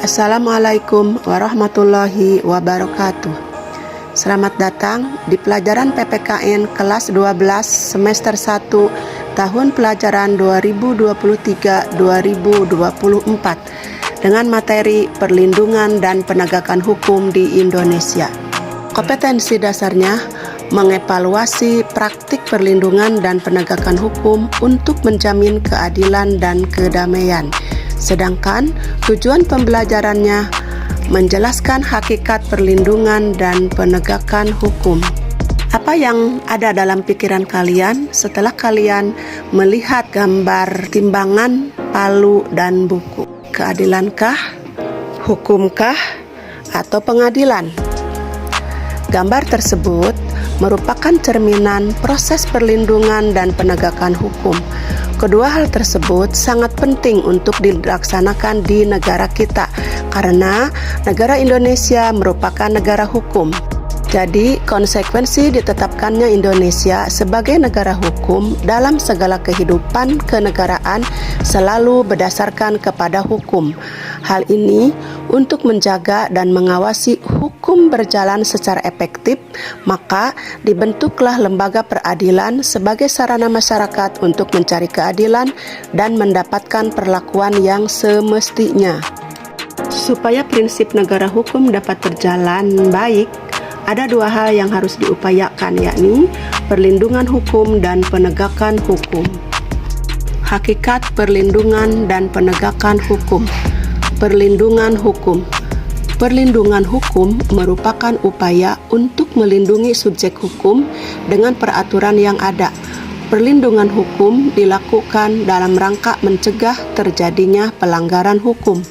Assalamualaikum warahmatullahi wabarakatuh. Selamat datang di pelajaran PPKN kelas 12 semester 1 tahun pelajaran 2023-2024 dengan materi perlindungan dan penegakan hukum di Indonesia. Kompetensi dasarnya mengevaluasi praktik perlindungan dan penegakan hukum untuk menjamin keadilan dan kedamaian. Sedangkan tujuan pembelajarannya menjelaskan hakikat perlindungan dan penegakan hukum. Apa yang ada dalam pikiran kalian setelah kalian melihat gambar timbangan, palu, dan buku? Keadilankah? Hukumkah? Atau pengadilan? Gambar tersebut merupakan cerminan proses perlindungan dan penegakan hukum. Kedua hal tersebut sangat penting untuk dilaksanakan di negara kita karena negara Indonesia merupakan negara hukum. Jadi, konsekuensi ditetapkannya Indonesia sebagai negara hukum dalam segala kehidupan kenegaraan selalu berdasarkan kepada hukum. Hal ini untuk menjaga dan mengawasi hukum berjalan secara efektif, maka dibentuklah lembaga peradilan sebagai sarana masyarakat untuk mencari keadilan dan mendapatkan perlakuan yang semestinya. Supaya prinsip negara hukum dapat berjalan baik, ada dua hal yang harus diupayakan, yakni perlindungan hukum dan penegakan hukum. Hakikat perlindungan dan penegakan hukum. Perlindungan hukum. Perlindungan hukum merupakan upaya untuk melindungi subjek hukum dengan peraturan yang ada. Perlindungan hukum dilakukan dalam rangka mencegah terjadinya pelanggaran hukum.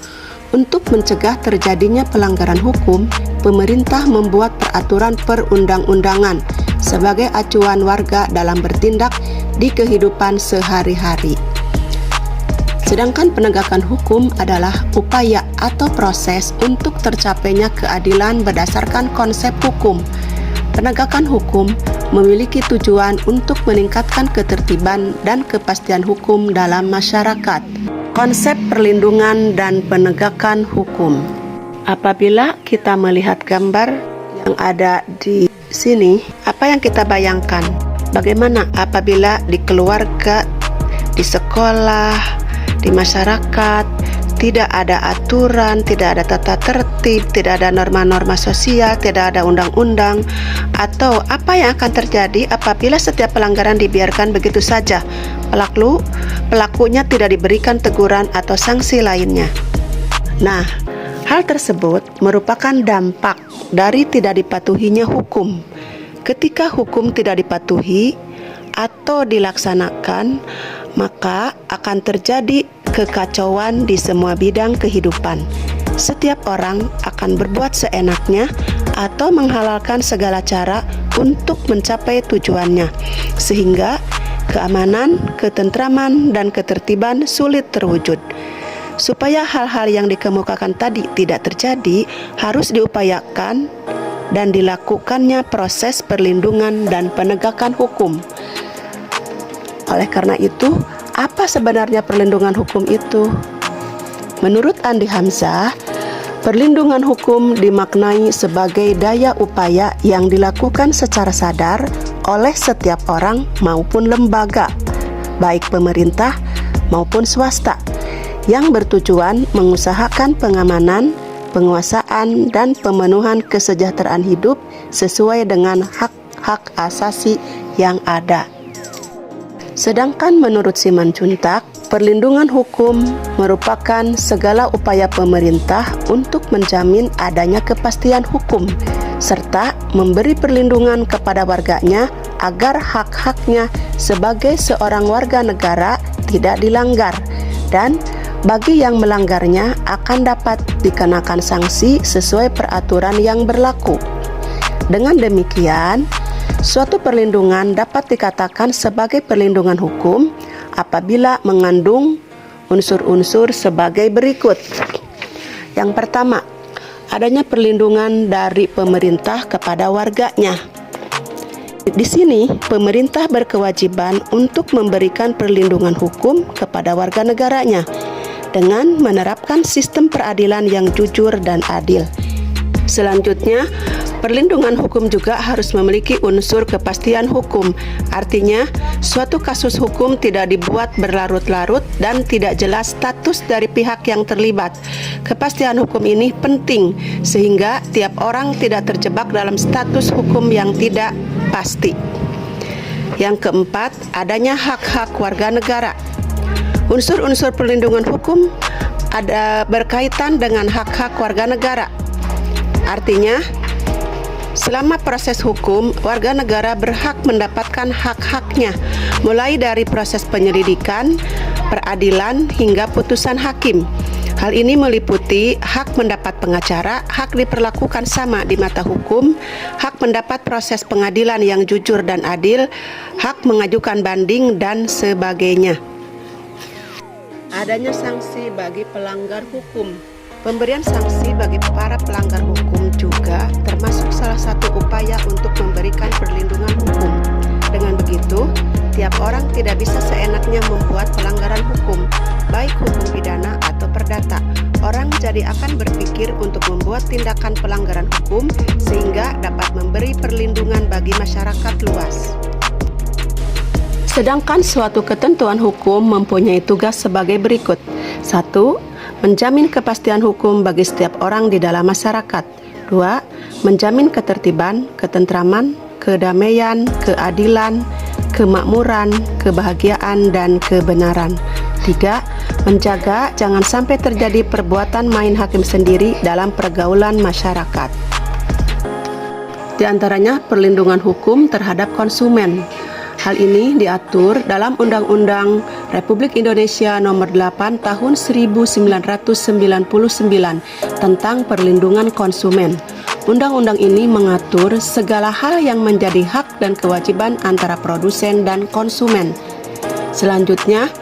Untuk mencegah terjadinya pelanggaran hukum, pemerintah membuat peraturan perundang-undangan sebagai acuan warga dalam bertindak di kehidupan sehari-hari. Sedangkan penegakan hukum adalah upaya atau proses untuk tercapainya keadilan berdasarkan konsep hukum. Penegakan hukum memiliki tujuan untuk meningkatkan ketertiban dan kepastian hukum dalam masyarakat. Konsep perlindungan dan penegakan hukum. Apabila kita melihat gambar yang ada di sini, apa yang kita bayangkan? Bagaimana apabila di keluarga, di sekolah, di masyarakat, tidak ada aturan, tidak ada tata tertib, tidak ada norma-norma sosial, tidak ada undang-undang, atau apa yang akan terjadi apabila setiap pelanggaran dibiarkan begitu saja? Pelakunya tidak diberikan teguran atau sanksi lainnya. Nah, hal tersebut merupakan dampak dari tidak dipatuhinya hukum. Ketika hukum tidak dipatuhi atau dilaksanakan, maka akan terjadi kekacauan di semua bidang kehidupan. Setiap orang akan berbuat seenaknya atau menghalalkan segala cara untuk mencapai tujuannya, sehingga keamanan, ketentraman, dan ketertiban sulit terwujud. Supaya hal-hal yang dikemukakan tadi tidak terjadi, harus diupayakan dan dilakukannya proses perlindungan dan penegakan hukum. Oleh karena itu, apa sebenarnya perlindungan hukum itu? Menurut Andi Hamzah, perlindungan hukum dimaknai sebagai daya upaya yang dilakukan secara sadar oleh setiap orang maupun lembaga, baik pemerintah maupun swasta, yang bertujuan mengusahakan pengamanan, penguasaan, dan pemenuhan kesejahteraan hidup sesuai dengan hak-hak asasi yang ada. Sedangkan menurut Simanjuntak, perlindungan hukum merupakan segala upaya pemerintah untuk menjamin adanya kepastian hukum serta memberi perlindungan kepada warganya agar hak-haknya sebagai seorang warga negara tidak dilanggar, dan bagi yang melanggarnya akan dapat dikenakan sanksi sesuai peraturan yang berlaku. Dengan demikian, suatu perlindungan dapat dikatakan sebagai perlindungan hukum apabila mengandung unsur-unsur sebagai berikut. Yang pertama, adanya perlindungan dari pemerintah kepada warganya. Di sini, pemerintah berkewajiban untuk memberikan perlindungan hukum kepada warga negaranya. dengan menerapkan sistem peradilan yang jujur dan adil. Selanjutnya, perlindungan hukum juga harus memiliki unsur kepastian hukum. Artinya, suatu kasus hukum tidak dibuat berlarut-larut dan tidak jelas status dari pihak yang terlibat. Kepastian hukum ini penting sehingga tiap orang tidak terjebak dalam status hukum yang tidak pasti. Yang keempat, adanya hak-hak warga negara. Unsur-unsur perlindungan hukum ada berkaitan dengan hak-hak warga negara. Artinya, selama proses hukum, warga negara berhak mendapatkan hak-haknya, mulai dari proses penyelidikan, peradilan, hingga putusan hakim. Hal ini meliputi hak mendapat pengacara, hak diperlakukan sama di mata hukum, hak mendapat proses pengadilan yang jujur dan adil, hak mengajukan banding, dan sebagainya. Adanya sanksi bagi pelanggar hukum. Pemberian sanksi bagi para pelanggar hukum juga termasuk salah satu upaya untuk memberikan perlindungan hukum. Dengan begitu, tiap orang tidak bisa seenaknya membuat pelanggaran hukum, baik hukum pidana atau perdata. Orang jadi akan berpikir untuk membuat tindakan pelanggaran hukum sehingga dapat memberi perlindungan bagi masyarakat luas. Sedangkan suatu ketentuan hukum mempunyai tugas sebagai berikut. 1. Menjamin kepastian hukum bagi setiap orang di dalam masyarakat. 2. Menjamin ketertiban, ketentraman, kedamaian, keadilan, kemakmuran, kebahagiaan, dan kebenaran. 3. Menjaga jangan sampai terjadi perbuatan main hakim sendiri dalam pergaulan masyarakat. Di antaranya perlindungan hukum terhadap konsumen. Hal ini diatur dalam Undang-Undang Republik Indonesia Nomor 8 Tahun 1999 tentang Perlindungan Konsumen. Undang-undang ini mengatur segala hal yang menjadi hak dan kewajiban antara produsen dan konsumen. Selanjutnya,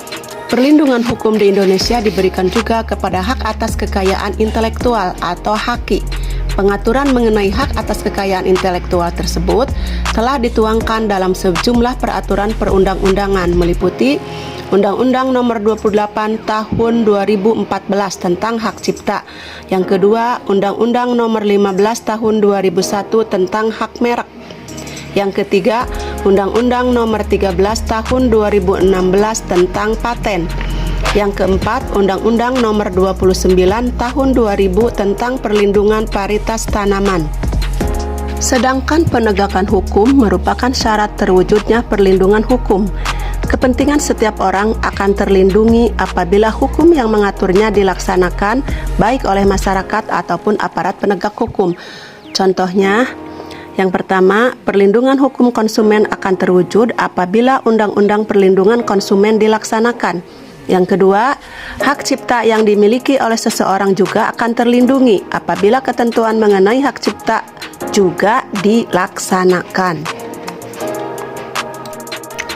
perlindungan hukum di Indonesia diberikan juga kepada hak atas kekayaan intelektual atau HAKI. Pengaturan mengenai hak atas kekayaan intelektual tersebut telah dituangkan dalam sejumlah peraturan perundang-undangan meliputi Undang-Undang Nomor 28 Tahun 2014 tentang Hak Cipta. Yang kedua, Undang-Undang Nomor 15 Tahun 2001 tentang Hak Merek. Yang ketiga, Undang-Undang Nomor 13 Tahun 2016 tentang Paten. Yang keempat, Undang-Undang Nomor 29 Tahun 2000 tentang Perlindungan Paritas Tanaman. Sedangkan penegakan hukum merupakan syarat terwujudnya perlindungan hukum. Kepentingan setiap orang akan terlindungi apabila hukum yang mengaturnya dilaksanakan baik oleh masyarakat ataupun aparat penegak hukum. Contohnya, yang pertama, perlindungan hukum konsumen akan terwujud apabila Undang-Undang Perlindungan Konsumen dilaksanakan. Yang kedua, hak cipta yang dimiliki oleh seseorang juga akan terlindungi apabila ketentuan mengenai hak cipta juga dilaksanakan.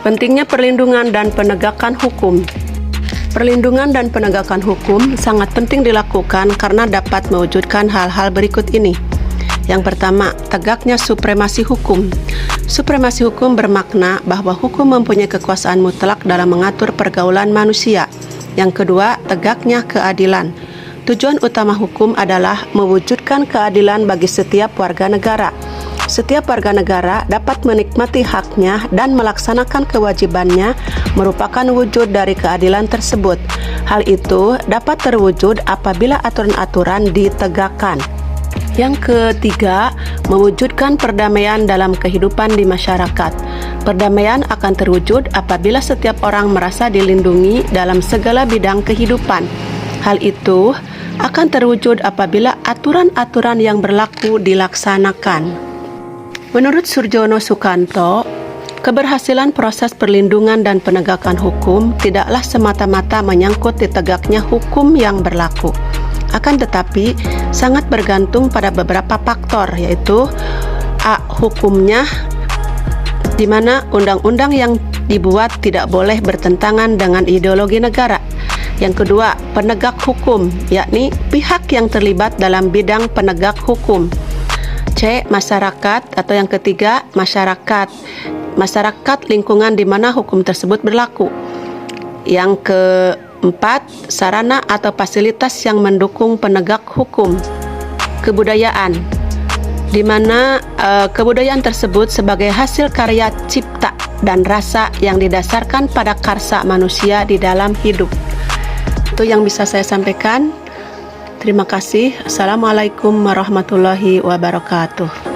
Pentingnya perlindungan dan penegakan hukum. Perlindungan dan penegakan hukum sangat penting dilakukan karena dapat mewujudkan hal-hal berikut ini. Yang pertama, tegaknya supremasi hukum. Supremasi hukum bermakna bahwa hukum mempunyai kekuasaan mutlak dalam mengatur pergaulan manusia. Yang kedua, tegaknya keadilan. Tujuan utama hukum adalah mewujudkan keadilan bagi setiap warga negara. Setiap warga negara dapat menikmati haknya dan melaksanakan kewajibannya merupakan wujud dari keadilan tersebut. Hal itu dapat terwujud apabila aturan-aturan ditegakkan. Yang ketiga, mewujudkan perdamaian dalam kehidupan di masyarakat. Perdamaian akan terwujud apabila setiap orang merasa dilindungi dalam segala bidang kehidupan. Hal itu akan terwujud apabila aturan-aturan yang berlaku dilaksanakan. Menurut Surjono Sukanto, keberhasilan proses perlindungan dan penegakan hukum tidaklah semata-mata menyangkut ditegaknya hukum yang berlaku. Akan tetapi sangat bergantung pada beberapa faktor, yaitu A. Hukumnya, di mana undang-undang yang dibuat tidak boleh bertentangan dengan ideologi negara. Yang kedua, penegak hukum, yakni pihak yang terlibat dalam bidang penegak hukum. C. Masyarakat, atau yang ketiga, masyarakat lingkungan di mana hukum tersebut berlaku. Yang 4. Sarana atau fasilitas yang mendukung penegak hukum. Kebudayaan, di mana kebudayaan tersebut sebagai hasil karya cipta dan rasa yang didasarkan pada karsa manusia di dalam hidup. Itu yang bisa saya sampaikan. Terima kasih. Assalamualaikum warahmatullahi wabarakatuh.